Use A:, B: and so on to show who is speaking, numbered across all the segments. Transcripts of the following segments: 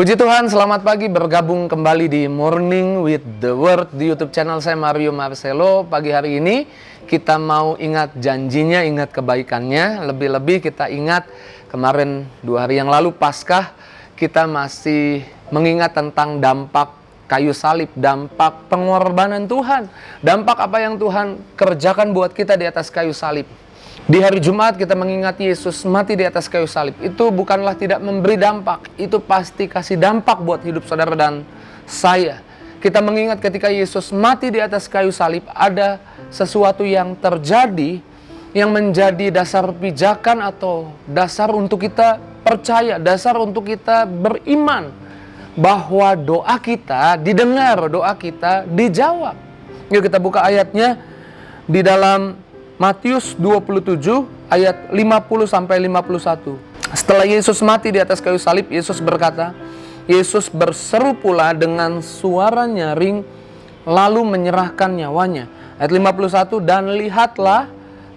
A: Puji Tuhan, selamat pagi, bergabung kembali di Morning with the Word di YouTube channel saya Mario Marcelo. Pagi hari ini kita mau ingat janjinya, ingat kebaikannya. Lebih-lebih kita ingat kemarin 2 hari yang lalu Paskah, kita masih mengingat tentang dampak kayu salib, dampak pengorbanan Tuhan, dampak apa yang Tuhan kerjakan buat kita di atas kayu salib. Di hari Jumat kita mengingat Yesus mati di atas kayu salib. Itu bukanlah tidak memberi dampak, itu pasti kasih dampak buat hidup saudara dan saya. Kita mengingat ketika Yesus mati di atas kayu salib, ada sesuatu yang terjadi yang menjadi dasar pijakan atau dasar untuk kita percaya, dasar untuk kita beriman bahwa doa kita didengar, doa kita dijawab. Yuk kita buka ayatnya di dalam Matius 27 ayat 50-51. Setelah Yesus mati di atas kayu salib, Yesus berkata, Yesus berseru pula dengan suara nyaring lalu menyerahkan nyawanya. Ayat 51, dan lihatlah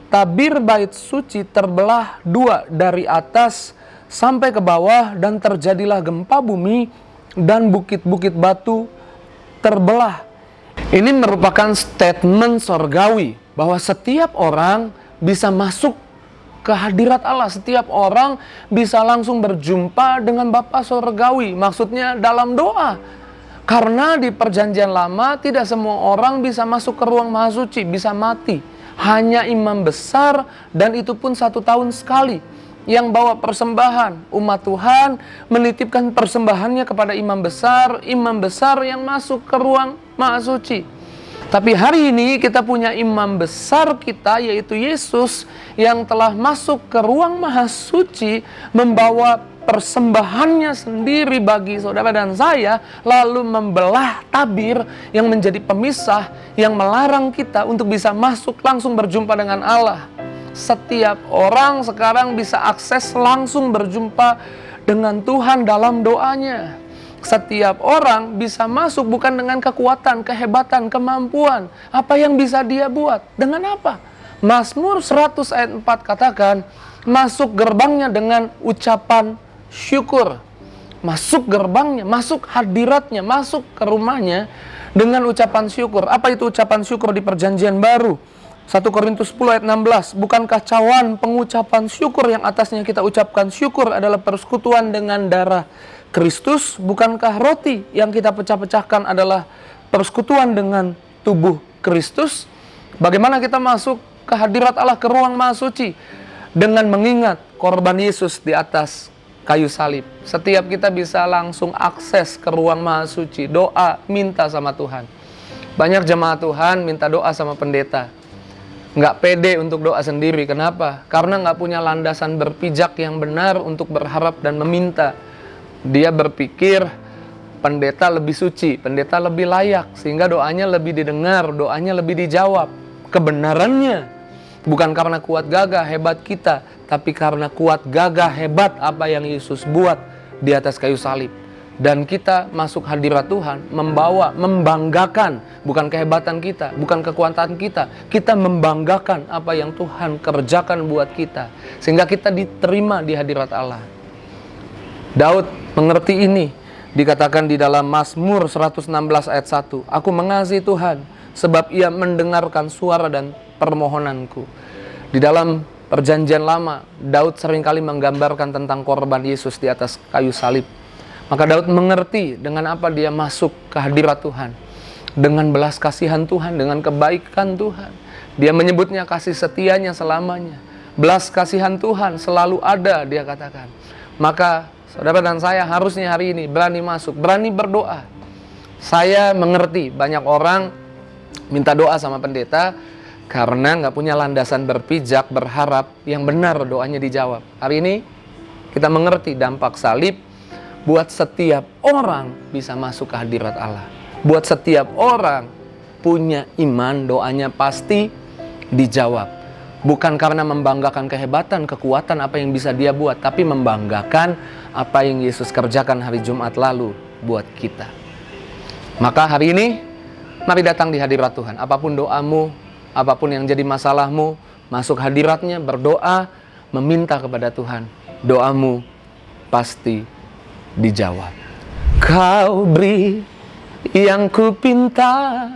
A: tabir bait suci terbelah 2 dari atas sampai ke bawah, dan terjadilah gempa bumi dan bukit-bukit batu terbelah. Ini merupakan statement sorgawi bahwa setiap orang bisa masuk ke hadirat Allah. Setiap orang bisa langsung berjumpa dengan Bapa sorgawi. Maksudnya dalam doa. Karena di perjanjian lama tidak semua orang bisa masuk ke ruang maha suci, bisa mati. Hanya imam besar, dan itu pun 1 tahun sekali, yang bawa persembahan. Umat Tuhan menitipkan persembahannya kepada imam besar yang masuk ke ruang maha suci. Tapi hari ini kita punya imam besar kita, yaitu Yesus, yang telah masuk ke ruang maha suci membawa persembahannya sendiri bagi saudara dan saya, lalu membelah tabir yang menjadi pemisah, yang melarang kita untuk bisa masuk langsung berjumpa dengan Allah. Setiap orang sekarang bisa akses langsung berjumpa dengan Tuhan dalam doanya. Setiap orang bisa masuk bukan dengan kekuatan, kehebatan, kemampuan. Apa yang bisa dia buat? Dengan apa? Mazmur 100 ayat 4 katakan, masuk gerbangnya dengan ucapan syukur. Masuk gerbangnya, masuk hadiratnya, masuk ke rumahnya dengan ucapan syukur. Apa itu ucapan syukur di perjanjian baru? 1 Korintus 10 ayat 16, bukankah cawan pengucapan syukur yang atasnya kita ucapkan syukur adalah persekutuan dengan darah Kristus? Bukankah roti yang kita pecah-pecahkan adalah persekutuan dengan tubuh Kristus? Bagaimana kita masuk ke hadirat Allah, ke ruang maha suci? Dengan mengingat korban Yesus di atas kayu salib. Setiap kita bisa langsung akses ke ruang maha suci, doa, minta sama Tuhan. Banyak jemaat Tuhan minta doa sama pendeta, nggak pede untuk doa sendiri. Kenapa? Karena nggak punya landasan berpijak yang benar untuk berharap dan meminta. Dia berpikir pendeta lebih suci, pendeta lebih layak, sehingga doanya lebih didengar, doanya lebih dijawab. Kebenarannya bukan karena kuat gagah hebat kita, tapi karena kuat gagah hebat apa yang Yesus buat di atas kayu salib. Dan kita masuk hadirat Tuhan membawa, membanggakan, bukan kehebatan kita, bukan kekuatan kita. Kita membanggakan apa yang Tuhan kerjakan buat kita, sehingga kita diterima di hadirat Allah. Daud mengerti ini, dikatakan di dalam Mazmur 116 ayat 1, aku mengasihi Tuhan sebab ia mendengarkan suara dan permohonanku. Di dalam perjanjian lama, Daud seringkali menggambarkan tentang korban Yesus di atas kayu salib. Maka Daud mengerti dengan apa dia masuk ke hadirat Tuhan. Dengan belas kasihan Tuhan, dengan kebaikan Tuhan. Dia menyebutnya kasih setianya selamanya. Belas kasihan Tuhan selalu ada, dia katakan. Maka saudara dan saya harusnya hari ini berani masuk, berani berdoa. Saya mengerti banyak orang minta doa sama pendeta karena nggak punya landasan berpijak, berharap yang benar doanya dijawab. Hari ini kita mengerti dampak salib buat setiap orang bisa masuk ke hadirat Allah. Buat setiap orang punya iman, doanya pasti dijawab. Bukan karena membanggakan kehebatan, kekuatan apa yang bisa dia buat, tapi membanggakan apa yang Yesus kerjakan hari Jumat lalu buat kita. Maka hari ini, mari datang di hadirat Tuhan. Apapun doamu, apapun yang jadi masalahmu, masuk hadiratnya, berdoa, meminta kepada Tuhan. Doamu pasti dijawab. Kau beri yang ku pinta,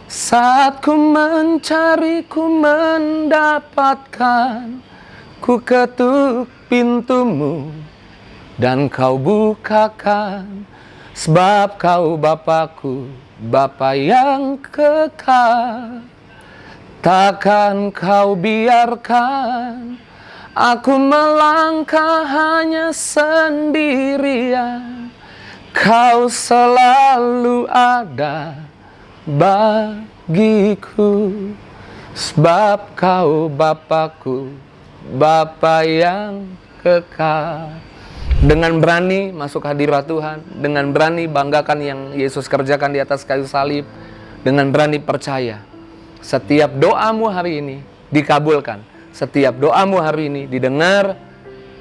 A: saat ku mencari ku mendapatkan. Ku ketuk pintumu dan kau bukakan, sebab kau Bapa-Ku, Bapa yang kekal. Takkan kau biarkan aku melangkah hanya sendirian. Kau selalu ada bagiku, sebab kau Bapa-Ku, Bapa yang kekal. Dengan berani masuk hadirat Tuhan, dengan berani banggakan yang Yesus kerjakan di atas kayu salib, dengan berani percaya setiap doamu hari ini dikabulkan, setiap doamu hari ini didengar,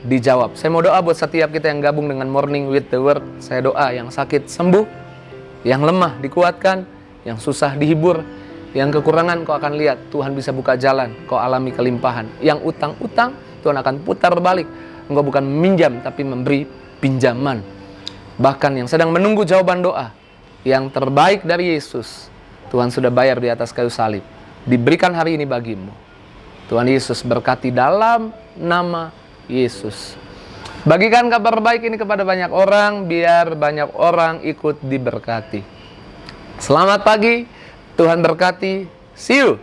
A: dijawab. Saya mau doa buat setiap kita yang gabung dengan Morning with the Word. Saya doa yang sakit sembuh, yang lemah dikuatkan, yang susah dihibur, yang kekurangan kau akan lihat Tuhan bisa buka jalan, kau alami kelimpahan. Yang utang-utang Tuhan akan putar balik. Engkau bukan meminjam tapi memberi pinjaman. Bahkan yang sedang menunggu jawaban doa, yang terbaik dari Yesus, Tuhan sudah bayar di atas kayu salib, diberikan hari ini bagimu. Tuhan Yesus berkati dalam nama Yesus. Bagikan kabar baik ini kepada banyak orang, biar banyak orang ikut diberkati. Selamat pagi, Tuhan berkati. See you.